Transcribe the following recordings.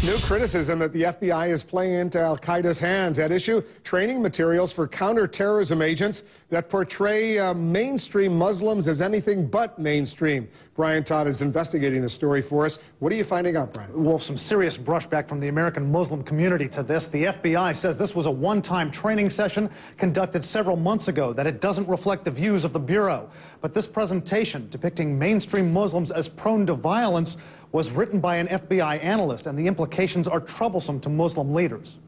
New criticism that the FBI is playing into al-Qaeda's hands. At issue, training materials for counterterrorism agents that portray mainstream Muslims as anything but mainstream. Brian Todd is investigating the story for us. What are you finding out, Brian? Wolf, some serious brushback from the American Muslim community to this. The FBI says this was a one-time training session conducted several months ago, that it doesn't reflect the views of the Bureau. But this presentation depicting mainstream Muslims as prone to violence was written by an FBI analyst, and the implications are troublesome to Muslim leaders.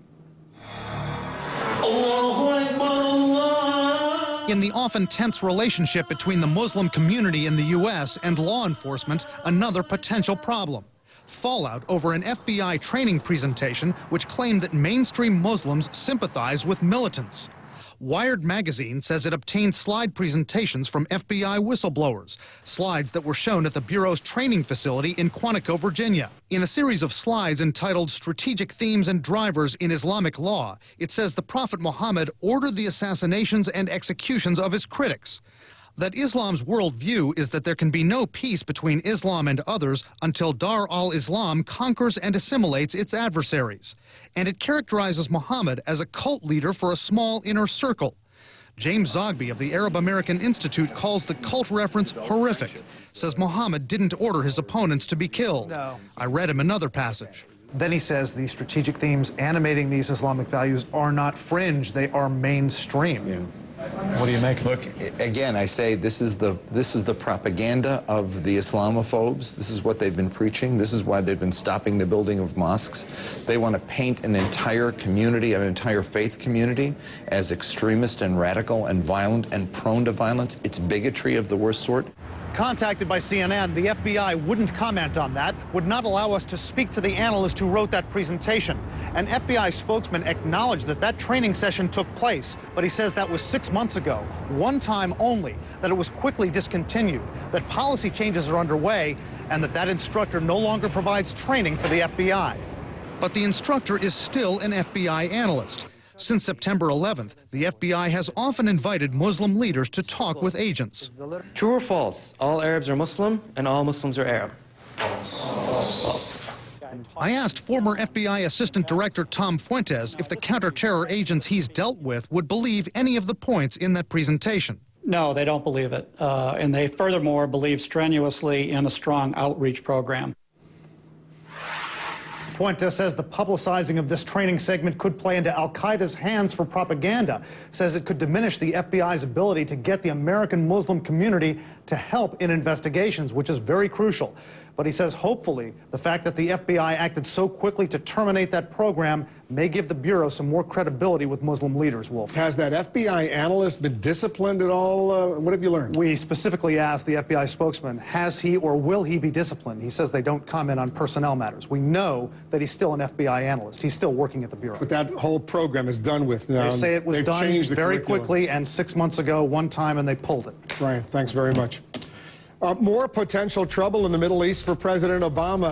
In the often tense relationship between the Muslim community in the U.S. and law enforcement, another potential problem. Fallout over an FBI training presentation which claimed that mainstream Muslims sympathize with militants. Wired magazine says it obtained slide presentations from FBI whistleblowers, slides that were shown at the Bureau's training facility in Quantico, Virginia. In a series of slides entitled Strategic Themes and Drivers in Islamic Law, it says the Prophet Muhammad ordered the assassinations and executions of his critics. That Islam's worldview is that there can be no peace between Islam and others until Dar al-Islam conquers and assimilates its adversaries. And it characterizes Muhammad as a cult leader for a small inner circle. James Zogby of the Arab American Institute calls the cult reference horrific, says Muhammad didn't order his opponents to be killed. I read him another passage. Then he says the strategic themes animating these Islamic values are not fringe, they are mainstream. Yeah. What do you make? Look, again, I say this is the propaganda of the Islamophobes. This is what they've been preaching. This is why they've been stopping the building of mosques. They want to paint an entire community, an entire faith community, as extremist and radical and violent and prone to violence. It's bigotry of the worst sort. Contacted by CNN, the FBI wouldn't comment on that, would not allow us to speak to the analyst who wrote that presentation. An FBI spokesman acknowledged that that training session took place, but he says that was 6 months ago, one time only, that it was quickly discontinued, that policy changes are underway, and that instructor no longer provides training for the FBI. But the instructor is still an FBI analyst. Since September 11th, the FBI has often invited Muslim leaders to talk with agents. True or false? All Arabs are Muslim and all Muslims are Arab? False. I asked former FBI Assistant Director Tom Fuentes if the counter-terror agents he's dealt with would believe any of the points in that presentation. No, they don't believe it. And they furthermore believe strenuously in a strong outreach program. Fuentes says the publicizing of this training segment could play into al-Qaeda's hands for propaganda, says it could diminish the FBI's ability to get the American Muslim community to help in investigations, which is very crucial. But he says hopefully the fact that the FBI acted so quickly to terminate that program may give the Bureau some more credibility with Muslim leaders, Wolf. Has that FBI analyst been disciplined at all? What have you learned? We specifically asked the FBI spokesman, has he or will he be disciplined? He says they don't comment on personnel matters. We know that he's still an FBI analyst. He's still working at the Bureau. But that whole program is done with now. They say it was done very quickly, and 6 months ago, one time, and they pulled it. Brian, thanks very much. More potential trouble in the Middle East for President Obama.